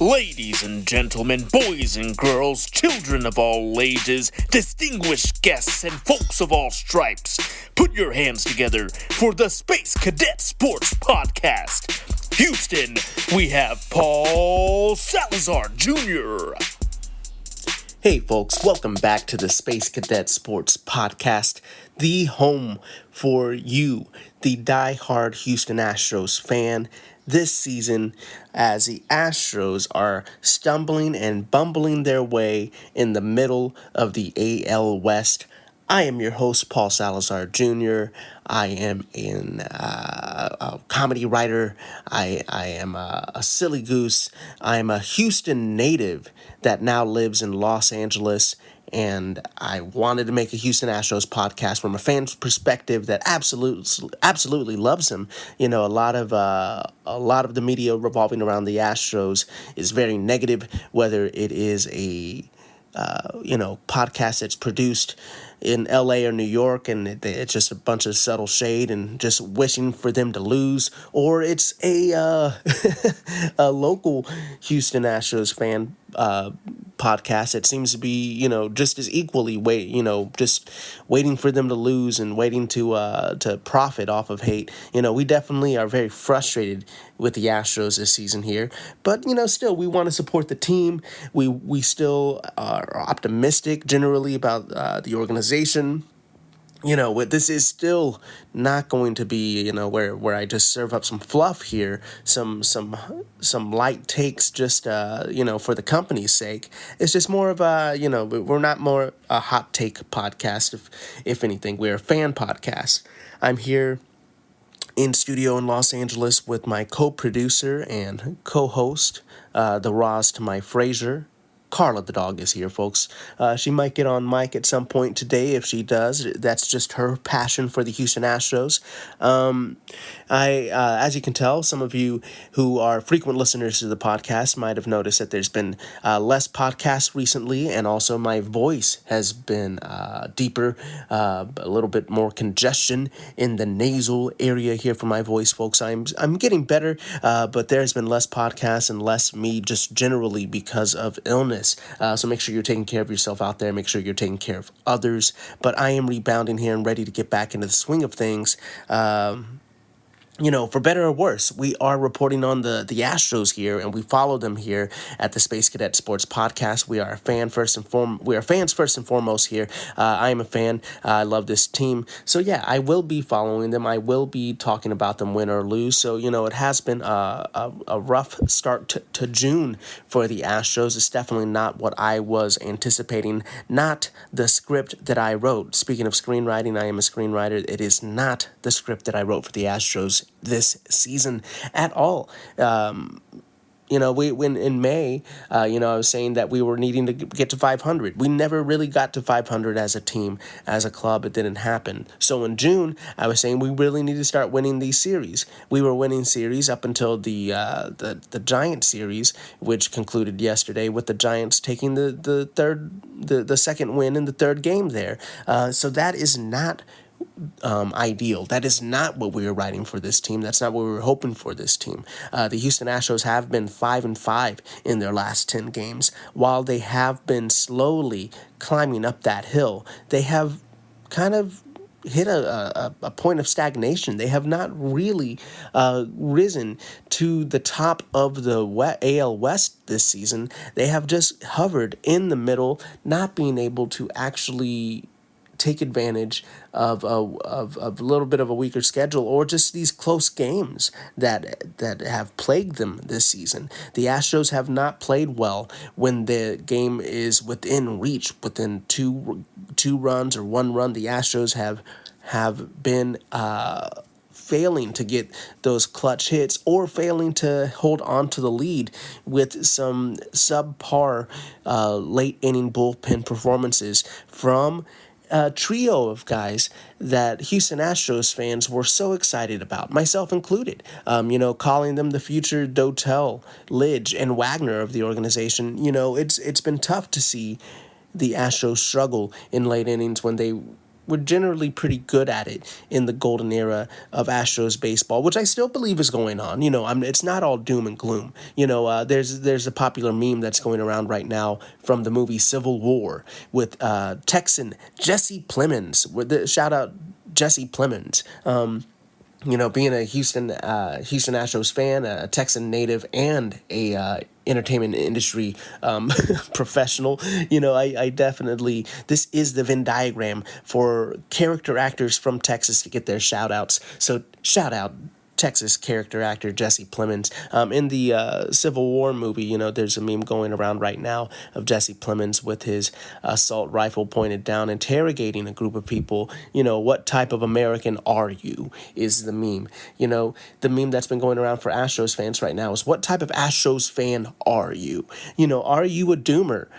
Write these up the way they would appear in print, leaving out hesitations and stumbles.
Ladies and gentlemen, boys and girls, children of all ages, distinguished guests, and folks of all stripes, put your hands together for the Space Cadet Sports Podcast. Houston, we have Paul Salazar Jr. Hey folks, welcome back to the Space Cadet Sports Podcast, the home for you, the die-hard Houston Astros fan, this season as the Astros are stumbling and bumbling their way in the middle of the AL West. I am your host, Paul Salazar Jr. I am a comedy writer. I am a silly goose. I am a Houston native that now lives in Los Angeles. And I wanted to make a Houston Astros podcast from a fan's perspective that absolutely loves him. You know, a lot of the media revolving around the Astros is very negative, whether it is a podcast that's produced in LA or New York, and it's just a bunch of subtle shade and just wishing for them to lose, or it's a a local Houston Astros fan podcast that seems to be, just as equally just waiting for them to lose and waiting to profit off of hate. We definitely are very frustrated with the Astros this season here, but still we want to support the team. We still are optimistic generally about the organization. This is still not going to be, where I just serve up some fluff here, some light takes just, for the company's sake. It's just more of we're not more a hot take podcast. If anything, we're a fan podcast. I'm here in studio in Los Angeles with my co-producer and co-host, the Roz to my Frasier. Carla the dog is here, folks. She might get on mic at some point today. If she does, that's just her passion for the Houston Astros. As you can tell, some of you who are frequent listeners to the podcast might have noticed that there's been less podcasts recently, and also my voice has been deeper, a little bit more congestion in the nasal area here for my voice, folks. I'm getting better, but there's been less podcasts and less me just generally because of illness. So make sure you're taking care of yourself out there. Make sure you're taking care of others. But I am rebounding here and ready to get back into the swing of things. For better or worse, we are reporting on the Astros here, and we follow them here at the Space Cadet Sports Podcast. We are fans first and foremost here. I am a fan. I love this team. So yeah, I will be following them. I will be talking about them, win or lose. So it has been a rough start to June for the Astros. It's definitely not what I was anticipating. Not the script that I wrote. Speaking of screenwriting, I am a screenwriter. It is not the script that I wrote for the Astros this season at all. When in May, I was saying that we were needing to get to 500. We never really got to 500 as a team, as a club. It didn't happen. So in June, I was saying we really need to start winning these series. We were winning series up until the Giants series, which concluded yesterday with the Giants taking the second win in the third game there. So that is not ideal. That is not what we were writing for this team. That's not what we were hoping for this team. The Houston Astros have been 5-5 in their last 10 games. While they have been slowly climbing up that hill, they have kind of hit a point of stagnation. They have not really risen to the top of the AL West this season. They have just hovered in the middle, not being able to actually take advantage of a little bit of a weaker schedule, or just these close games that have plagued them this season. The Astros have not played well when the game is within reach, within two runs or one run. The Astros have been failing to get those clutch hits, or failing to hold on to the lead with some subpar late inning bullpen performances from a trio of guys that Houston Astros fans were so excited about, myself included. Calling them the future Dotel, Lidge, and Wagner of the organization. It's been tough to see the Astros struggle in late innings when they we're generally pretty good at it in the golden era of Astros baseball, which I still believe is going on. It's not all doom and gloom. There's a popular meme that's going around right now from the movie Civil War with Texan Jesse Plemons. Shout out Jesse Plemons. Being a Houston Astros fan, a Texan native, and a entertainment industry professional, I definitely, this is the Venn diagram for character actors from Texas to get their shout outs. So shout out Texas character actor Jesse Plemons. In the Civil War movie, there's a meme going around right now of Jesse Plemons with his assault rifle pointed down, interrogating a group of people. What type of American are you? Is the meme. The meme that's been going around for Astros fans right now is, what type of Astros fan are you? Are you a doomer?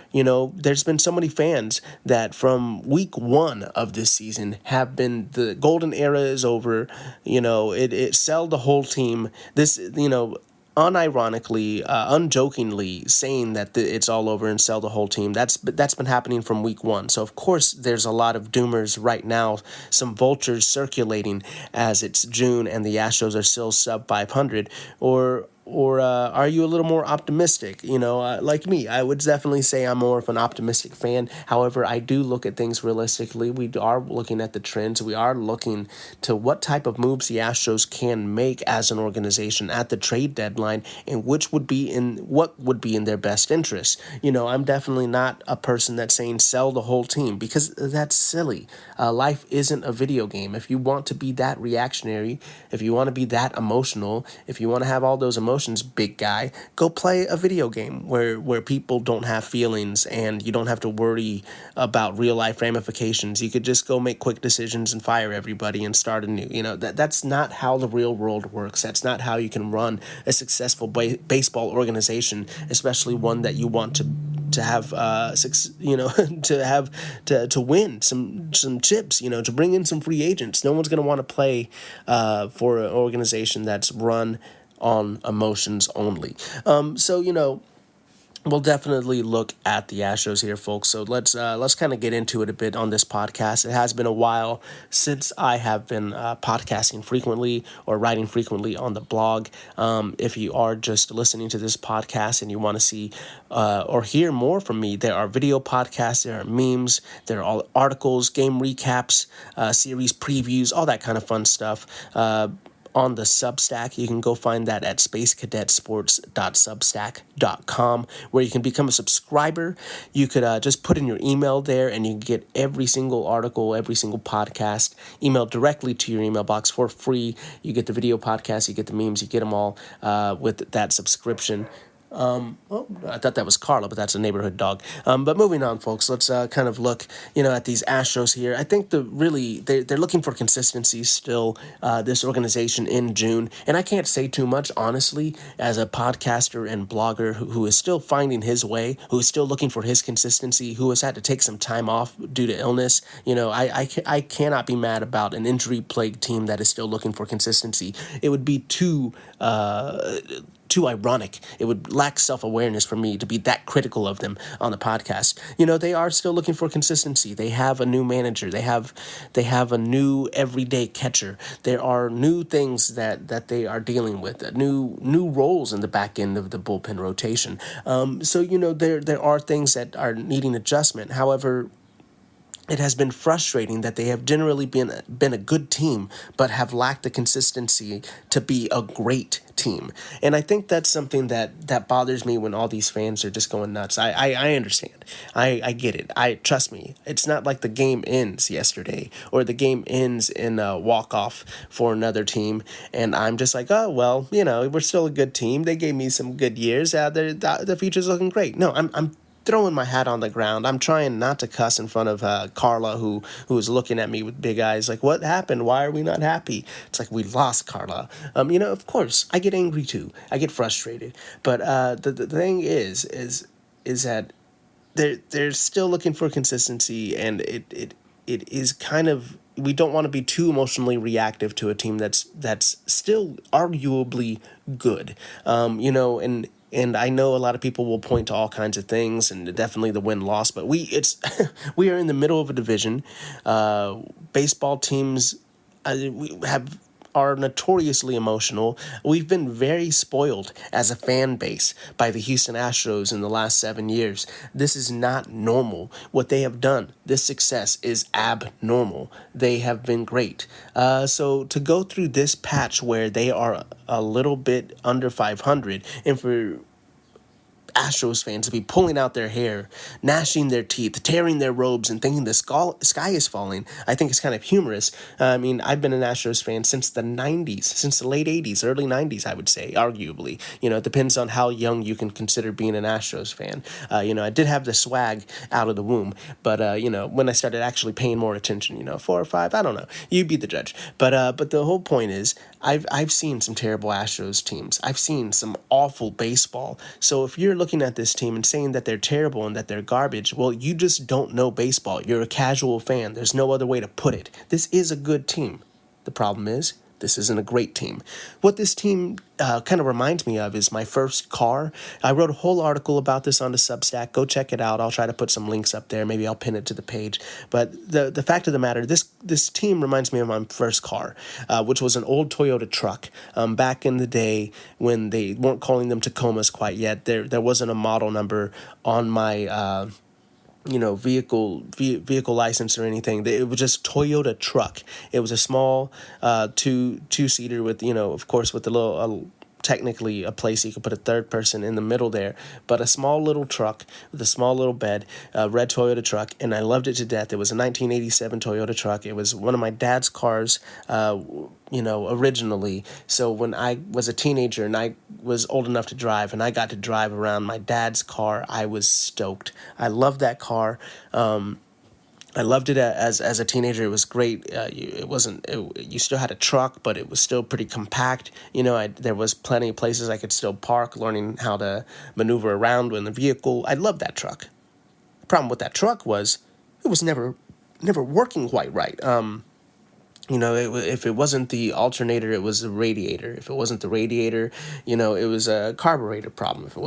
There's been so many fans that from week one of this season have been, the golden era is over. It sell the whole team. This, unironically, unjokingly saying that it's all over and sell the whole team. That's been happening from week one. So of course there's a lot of doomers right now, some vultures circulating as it's June and the Astros are still sub 500, or are you a little more optimistic? Like me, I would definitely say I'm more of an optimistic fan. However, I do look at things realistically. We are looking at the trends. We are looking to what type of moves the Astros can make as an organization at the trade deadline, and what would be in their best interest. I'm definitely not a person that's saying sell the whole team, because that's silly. Life isn't a video game. If you want to be that reactionary, if you want to be that emotional, if you want to have all those emotions, big guy, go play a video game where people don't have feelings and you don't have to worry about real life ramifications. You could just go make quick decisions and fire everybody and start anew. That's not how the real world works. That's not how you can run a successful baseball organization, especially one that you want to have to win some chips, to bring in some free agents. No one's going to want to play for an organization that's run on emotions only. We'll definitely look at the Astros here, folks. So let's kind of get into it a bit on this podcast. It has been a while since I have been podcasting frequently or writing frequently on the blog. If you are just listening to this podcast and you want to see or hear more from me, there are video podcasts, there are memes, there are all articles, game recaps, series previews, all that kind of fun stuff. On the Substack. You can go find that at spacecadetsports.substack.com, where you can become a subscriber. You could just put in your email there, and you can get every single article, every single podcast emailed directly to your email box for free. You get the video podcast, you get the memes, you get them all with that subscription. I thought that was Carla, but that's a neighborhood dog. But moving on, folks, let's kind of look, at these Astros here. I think they're looking for consistency still, this organization in June. And I can't say too much, honestly, as a podcaster and blogger who is still finding his way, who is still looking for his consistency, who has had to take some time off due to illness. I cannot be mad about an injury-plagued team that is still looking for consistency. It would be too ironic. It would lack self-awareness for me to be that critical of them on the podcast. They are still looking for consistency. They have a new manager. They have a new everyday catcher. There are new things that they are dealing with, new roles in the back end of the bullpen rotation. There are things that are needing adjustment. However, it has been frustrating that they have generally been a good team, but have lacked the consistency to be a great team. And I think that's something that bothers me when all these fans are just going nuts. I understand. I get it. Trust me. It's not like the game ends yesterday or the game ends in a walk-off for another team. And I'm just like, oh, well, we're still a good team. They gave me some good years. The future's looking great. No, I'm throwing my hat on the ground. I'm trying not to cuss in front of Carla, who is looking at me with big eyes like, what happened? Why are we not happy? It's like, we lost, Carla. Of course, I get angry too. I get frustrated. But the thing is that they're still looking for consistency, and it is kind of, we don't want to be too emotionally reactive to a team that's still arguably good. And And I know a lot of people will point to all kinds of things, and definitely the win-loss. But we are in the middle of a division. Baseball teams we have are notoriously emotional. We've been very spoiled as a fan base by the Houston Astros in the last 7 years. This is not normal. What they have done, this success is abnormal. They have been great. So to go through this patch where they are a little bit under 500, and for Astros fans to be pulling out their hair, gnashing their teeth, tearing their robes, and thinking the sky is falling, I think it's kind of humorous. I mean, I've been an Astros fan since the 90s, since the late 80s, early 90s, I would say, arguably. It depends on how young you can consider being an Astros fan. I did have the swag out of the womb, but, when I started actually paying more attention, 4 or 5, I don't know. You be the judge. But the whole point is, I've seen some terrible Astros teams. I've seen some awful baseball. So if you're looking at this team and saying that they're terrible and that they're garbage, well, you just don't know baseball. You're a casual fan. There's no other way to put it. This is a good team. The problem is, this isn't a great team. What this team kind of reminds me of is my first car. I wrote a whole article about this on the Substack. Go check it out. I'll try to put some links up there. Maybe I'll pin it to the page. But the fact of the matter, this team reminds me of my first car, which was an old Toyota truck. Back in the day when they weren't calling them Tacomas quite yet, there wasn't a model number on my vehicle license or anything. It was just Toyota truck. It was a small two-seater with, of course, with the little technically a place you could put a third person in the middle there, but a small little truck with a small little bed, red Toyota truck, and I loved it to death. It was a 1987 Toyota truck. It was one of my dad's cars, originally. So when I was a teenager and I was old enough to drive and I got to drive around my dad's car, I was stoked. I loved that car. I loved it as a teenager. It was great. You still had a truck, but it was still pretty compact. There was plenty of places I could still park, learning how to maneuver around in the vehicle. I loved that truck. The problem with that truck was it was never working quite right. If it wasn't the alternator, it was the radiator. If it wasn't the radiator, it was a carburetor problem. If it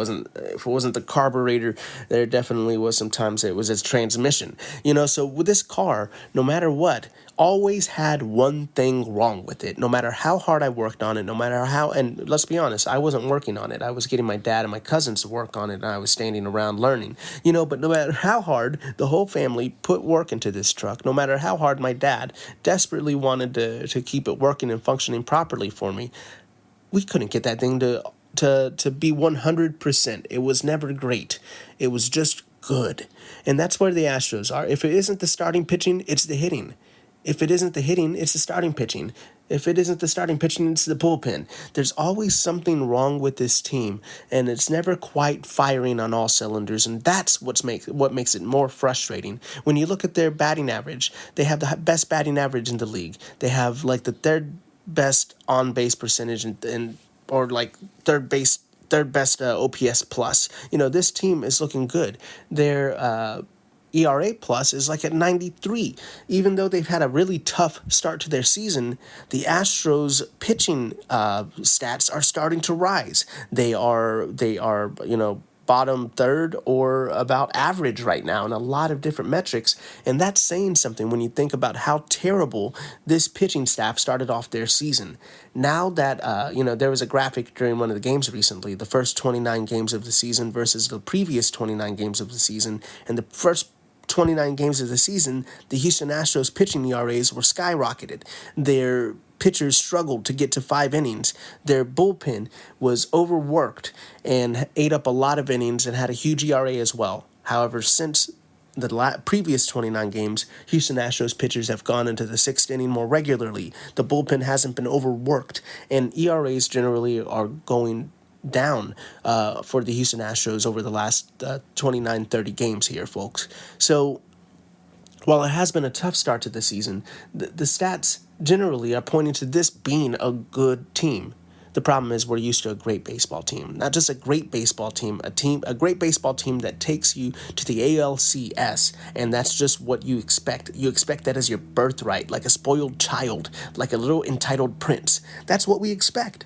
wasn't the carburetor, there definitely was some times it was its transmission. So with this car, no matter what, always had one thing wrong with it. No matter how hard I worked on it, no matter how, and let's be honest, I wasn't working on it. I was getting my dad and my cousins to work on it, and I was standing around learning. But no matter how hard the whole family put work into this truck, no matter how hard my dad desperately wanted to keep it working and functioning properly for me, we couldn't get that thing to be 100%. It was never great. It was just good. And that's where the Astros are. If it isn't the starting pitching, it's the hitting. If it isn't the hitting, it's the starting pitching. If it isn't the starting pitching, it's the bullpen. There's always something wrong with this team, and it's never quite firing on all cylinders, and that's what makes it more frustrating. When you look at their batting average, they have the best batting average in the league. They have like the third best on-base percentage or like third best OPS plus. This team is looking good. Their ERA plus is like at 93. Even though they've had a really tough start to their season, the Astros pitching stats are starting to rise. They are bottom third or about average right now in a lot of different metrics, and that's saying something when you think about how terrible this pitching staff started off their season. Now that there was a graphic during one of the games recently, the first 29 games of the season versus the previous 29 games of the season, and the first 29 games of the season, the Houston Astros pitching ERAs were skyrocketed. Their pitchers struggled to get to 5 innings. Their bullpen was overworked and ate up a lot of innings and had a huge ERA as well. However, since the previous 29 games, Houston Astros pitchers have gone into the 6th inning more regularly. The bullpen hasn't been overworked, and ERAs generally are going down for the Houston Astros over the last 29, 30 games here, folks. So while it has been a tough start to the season, the stats generally are pointing to this being a good team. The problem is we're used to a great baseball team. Not just a great baseball team, a great baseball team that takes you to the ALCS, and that's just what you expect. You expect that as your birthright, like a spoiled child, like a little entitled prince. That's what we expect.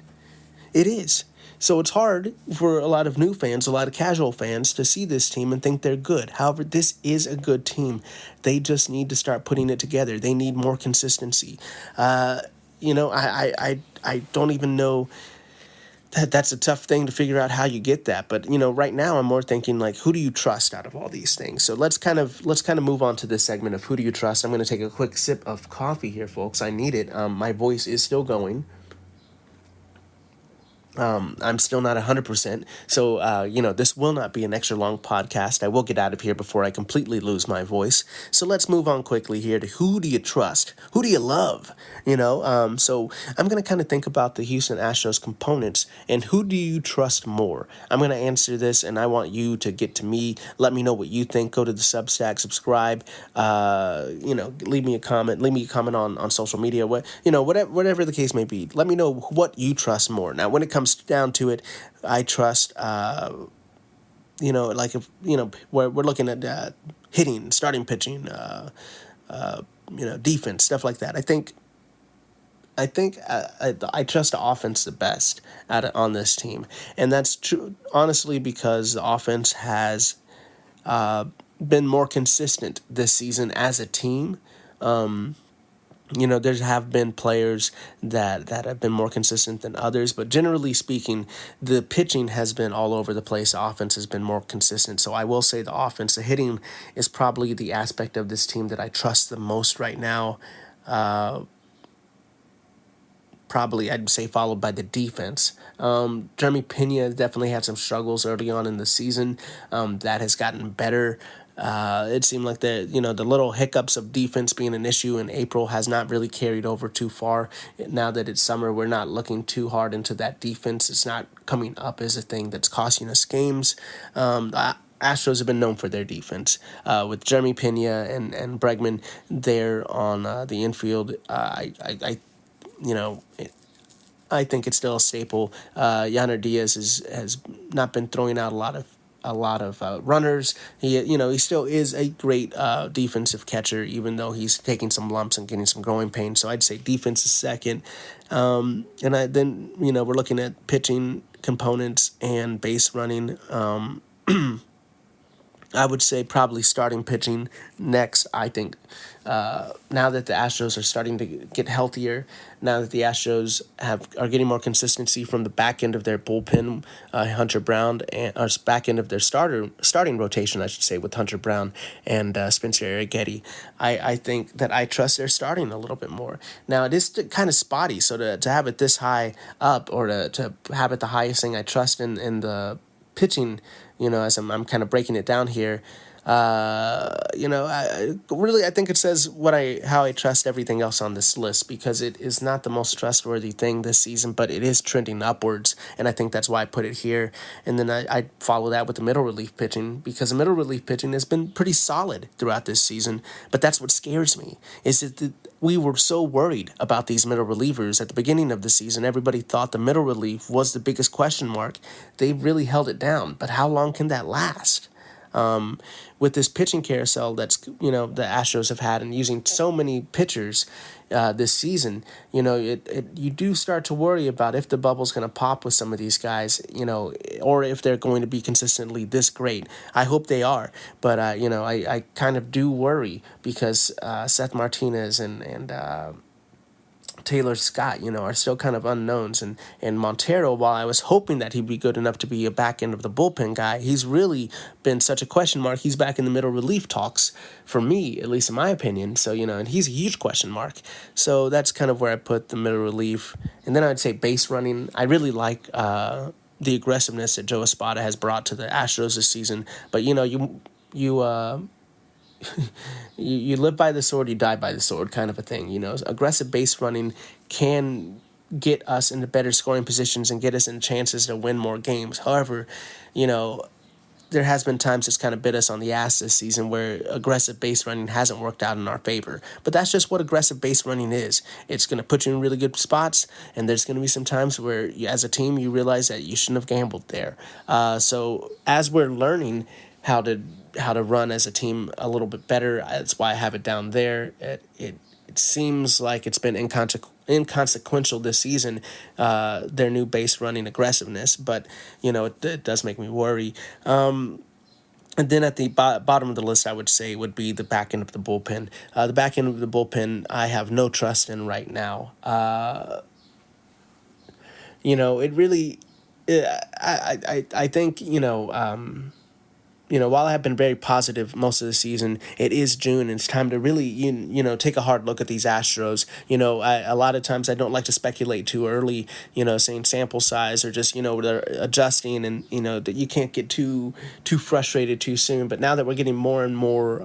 It is. So it's hard for a lot of new fans, a lot of casual fans to see this team and think they're good. However, this is a good team. They just need to start putting it together. They need more consistency. I don't even know that's a tough thing to figure out how you get that. But right now I'm more thinking like, who do you trust out of all these things? So let's kind of move on to this segment of who do you trust. I'm going to take a quick sip of coffee here, folks. I need it. My voice is still going. I'm still not 100%. So, this will not be an extra long podcast. I will get out of here before I completely lose my voice. So let's move on quickly here to who do you trust? Who do you love? So I'm going to kind of think about the Houston Astros components and who do you trust more? I'm going to answer this and I want you to get to me. Let me know what you think. Go to the Substack, subscribe, leave me a comment. Leave me a comment on social media. Whatever the case may be. Let me know what you trust more. Now, when it comes down to it, I trust, if, we're looking at hitting, starting pitching, defense, stuff like that. I trust the offense the best on this team. And that's true, honestly, because the offense has been more consistent this season as a team. There have been players that have been more consistent than others, but generally speaking, the pitching has been all over the place. The offense has been more consistent. So I will say the offense, the hitting is probably the aspect of this team that I trust the most right now. Probably, I'd say, followed by the defense. Jeremy Pena definitely had some struggles early on in the season. That has gotten better. It seemed like the little hiccups of defense being an issue in April has not really carried over too far. Now that it's summer, we're not looking too hard into that defense. It's not coming up as a thing that's costing us games. The Astros have been known for their defense. With Jeremy Pena and Bregman there on the infield, I think it's still a staple. Yainer Diaz has not been throwing out a lot of runners. He still is a great defensive catcher, even though he's taking some lumps and getting some growing pains. So I'd say defense is second. Then we're looking at pitching components and base running. I would say probably starting pitching next. I think now that the Astros are starting to get healthier, now that the Astros are getting more consistency from the back end of their bullpen, Hunter Brown, or back end of their starting rotation, I should say, with Hunter Brown and Spencer Arrighetti, I think that I trust their starting a little bit more. Now, it is kind of spotty, so to have it this high up, or to have it the highest thing I trust in the pitching, as I'm kind of breaking it down here, I think it says how I trust everything else on this list, because it is not the most trustworthy thing this season, but it is trending upwards, and I think that's why I put it here. And then I follow that with the middle relief pitching, because the middle relief pitching has been pretty solid throughout this season, but that's what scares me, is that we were so worried about these middle relievers at the beginning of the season. Everybody thought the middle relief was the biggest question mark. They really held it down, but how long can that last? With this pitching carousel that's the Astros have had, and using so many pitchers this season, you do start to worry about if the bubble's going to pop with some of these guys, or if they're going to be consistently this great. I hope they are, but I kind of do worry, because Seth Martinez and Taylor Scott, are still kind of unknowns. And Montero, while I was hoping that he'd be good enough to be a back end of the bullpen guy, he's really been such a question mark. He's back in the middle relief talks for me, at least in my opinion. So, and he's a huge question mark. So that's kind of where I put the middle relief. And then I'd say base running. I really like the aggressiveness that Joe Espada has brought to the Astros this season. But, you live by the sword, you die by the sword, kind of a thing. Aggressive base running can get us into better scoring positions and get us in chances to win more games. However, there has been times it's kind of bit us on the ass this season where aggressive base running hasn't worked out in our favor. But that's just what aggressive base running is. It's going to put you in really good spots, and there's going to be some times where, as a team, you realize that you shouldn't have gambled there. So as we're learning how to run as a team a little bit better, that's why I have it down there. It seems like it's been inconsequential this season, their new base running aggressiveness. But, it does make me worry. And then at the bottom of the list, I would say would be the back end of the bullpen. The back end of the bullpen, I have no trust in right now. It really, I think, while I have been very positive most of the season, it is June and it's time to really, take a hard look at these Astros. A lot of times I don't like to speculate too early, saying sample size or just, they're adjusting and, that you can't get too frustrated too soon. But now that we're getting more and more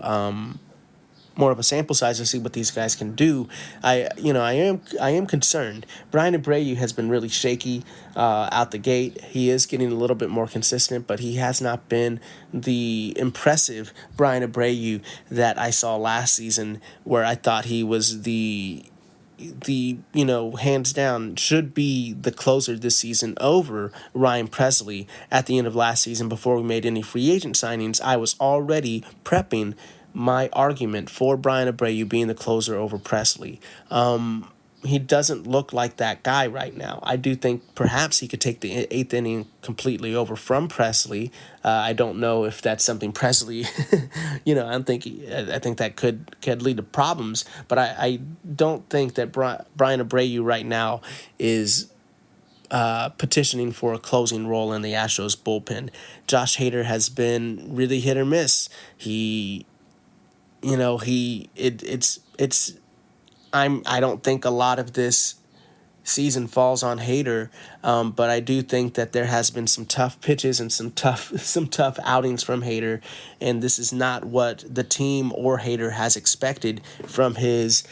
of a sample size to see what these guys can do, I am concerned. Brian Abreu has been really shaky out the gate. He is getting a little bit more consistent, but he has not been the impressive Brian Abreu that I saw last season, where I thought he was the hands down should be the closer this season over Ryan Presley. At the end of last season, before we made any free agent signings, I was already prepping my argument for Brian Abreu being the closer over Presley. He doesn't look like that guy right now. I do think perhaps he could take the eighth inning completely over from Presley. I don't know if that's something Presley, I think that could lead to problems, but I don't think that Brian Abreu right now is petitioning for a closing role in the Astros bullpen. Josh Hader has been really hit or miss. I don't think a lot of this season falls on Hader, but I do think that there has been some tough pitches and some tough outings from Hader, and this is not what the team or Hader has expected from his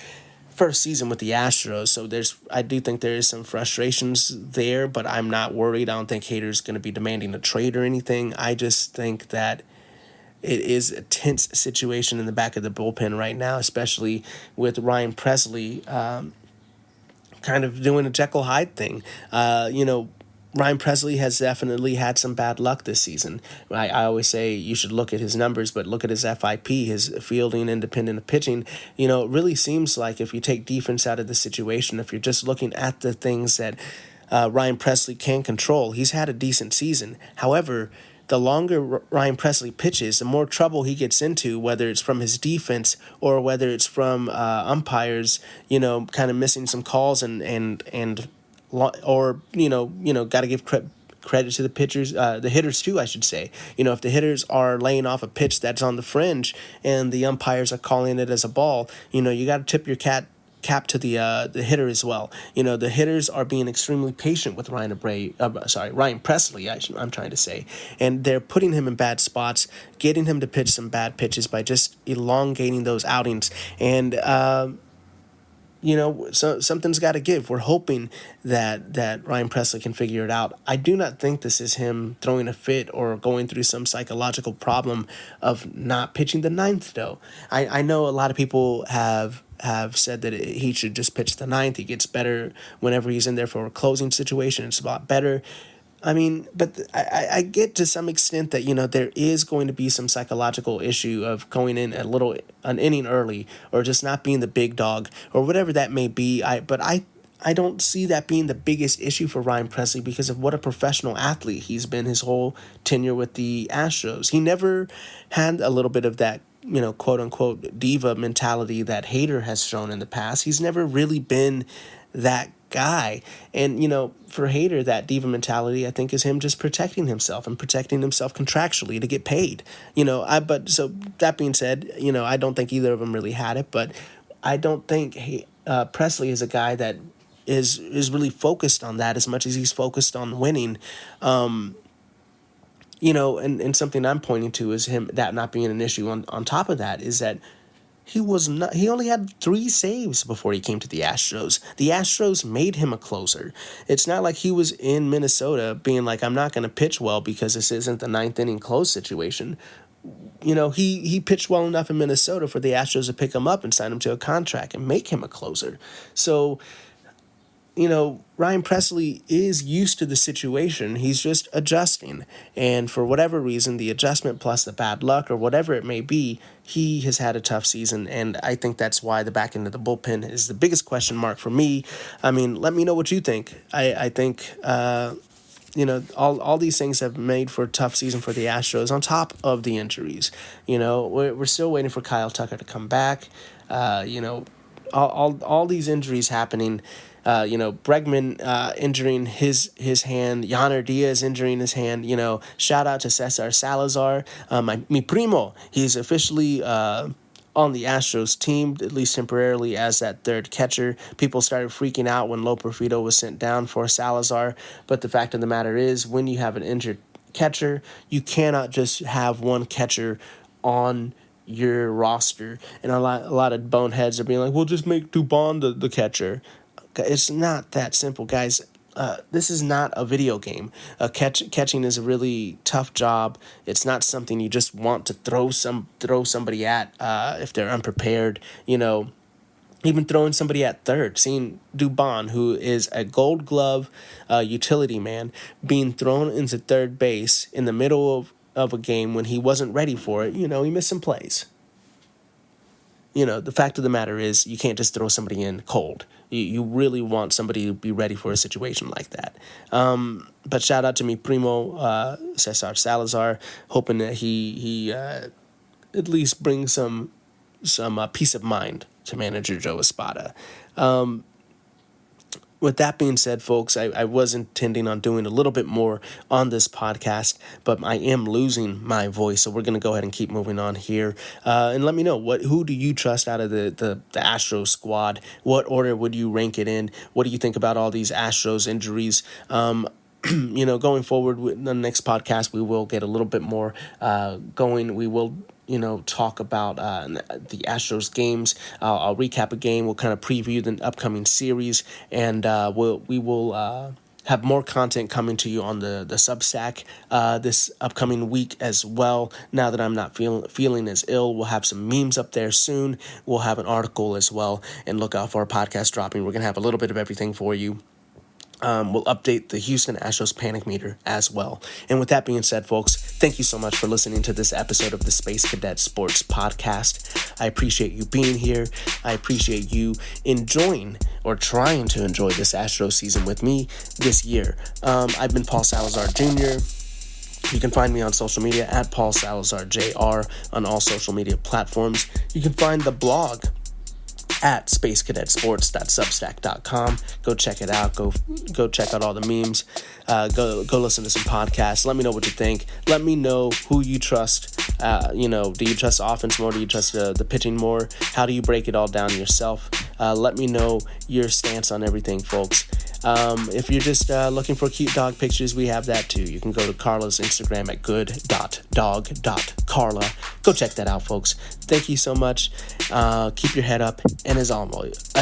first season with the Astros. So I do think there is some frustrations there, but I'm not worried. I don't think Hader's going to be demanding a trade or anything. I just think that it is a tense situation in the back of the bullpen right now, especially with Ryan Presley kind of doing a Jekyll Hyde thing. Ryan Presley has definitely had some bad luck this season. I always say you should look at his numbers, but look at his FIP, his fielding independent of pitching. It really seems like if you take defense out of the situation, if you're just looking at the things that Ryan Presley can control, he's had a decent season. However, the longer Ryan Presley pitches, the more trouble he gets into, whether it's from his defense or whether it's from umpires, kind of missing some calls or got to give credit to the pitchers, the hitters too, I should say. If the hitters are laying off a pitch that's on the fringe and the umpires are calling it as a ball, you got to tip your cap to the hitter as well. The hitters are being extremely patient with Ryan Presley, I'm trying to say, and they're putting him in bad spots, getting him to pitch some bad pitches by just elongating those outings, and so something's got to give. We're hoping that Ryan Presley can figure it out. I do not think this is him throwing a fit or going through some psychological problem of not pitching the ninth, though. I know a lot of people have said that he should just pitch the ninth. He gets better whenever he's in there for a closing situation. It's a lot better. But I get to some extent that, there is going to be some psychological issue of going in an inning early or just not being the big dog or whatever that may be. But I don't see that being the biggest issue for Ryan Presley because of what a professional athlete he's been his whole tenure with the Astros. He never had a little bit of that, quote unquote diva mentality that Hader has shown in the past. He's never really been that guy. And, for Hader, that diva mentality, I think, is him just protecting himself and protecting himself contractually to get paid. So that being said, I don't think either of them really had it, but I don't think Presley is a guy that is really focused on that as much as he's focused on winning. And something I'm pointing to is him that not being an issue. On top of that is that he only had 3 saves before he came to the Astros. The Astros made him a closer. It's not like he was in Minnesota being like, I'm not going to pitch well because this isn't the ninth inning close situation. He pitched well enough in Minnesota for the Astros to pick him up and sign him to a contract and make him a closer. So Ryan Presley is used to the situation. He's just adjusting. And for whatever reason, the adjustment plus the bad luck or whatever it may be, he has had a tough season. And I think that's why the back end of the bullpen is the biggest question mark for me. I mean, let me know what you think. I think, all these things have made for a tough season for the Astros on top of the injuries. We're still waiting for Kyle Tucker to come back. All these injuries happening. Bregman injuring his hand, Yainer Diaz injuring his hand. Shout out to Cesar Salazar, mi primo. He's officially on the Astros team, at least temporarily, as that third catcher. People started freaking out when Loperfido was sent down for Salazar, but the fact of the matter is, when you have an injured catcher, you cannot just have one catcher on your roster. And a lot of boneheads are being like, well, just make Dubon the catcher. It's not that simple, guys. This is not a video game. Catching is a really tough job. It's not something you just want to throw somebody at if they're unprepared. Even throwing somebody at third, seeing Dubon, who is a Gold Glove utility man, being thrown into third base in the middle of a game when he wasn't ready for it. He missed some plays. The fact of the matter is, you can't just throw somebody in cold. You really want somebody to be ready for a situation like that. But shout out to mi primo, Cesar Salazar, hoping that he at least brings some peace of mind to manager Joe Espada. With that being said, folks, I was intending on doing a little bit more on this podcast, but I am losing my voice, so we're going to go ahead and keep moving on here. And let me know, who do you trust out of the Astros squad? What order would you rank it in? What do you think about all these Astros injuries? Going forward with the next podcast, we will get a little bit more going. We will talk about the Astros games. I'll recap a game. We'll kind of preview the upcoming series, and we will have more content coming to you on the Substack this upcoming week as well. Now that I'm not feeling as ill, we'll have some memes up there soon. We'll have an article as well, and look out for our podcast dropping. We're going to have a little bit of everything for you. We'll update the Houston Astros panic meter as well. And with that being said, folks, thank you so much for listening to this episode of the Space Cadet Sports Podcast. I appreciate you being here. I appreciate you enjoying or trying to enjoy this Astros season with me this year. I've been Paul Salazar Jr. You can find me on social media at Paul Salazar Jr. on all social media platforms. You can find the blog at spacecadetsports.substack.com. Go check it out. Go check out all the memes. Go listen to some podcasts. Let me know what you think. Let me know who you trust. Do you trust the offense more? Do you trust the pitching more? How do you break it all down yourself? Let me know your stance on everything, folks. If you're just looking for cute dog pictures, we have that too. You can go to Carla's Instagram at good.dog.carla. Go check that out, folks. Thank you so much. Keep your head up. And as almost,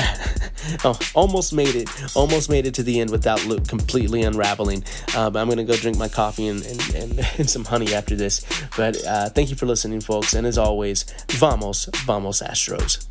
almost made it to the end without completely unraveling. I'm going to go drink my coffee and some honey after this. But thank you for listening, folks. And as always, vamos Astros.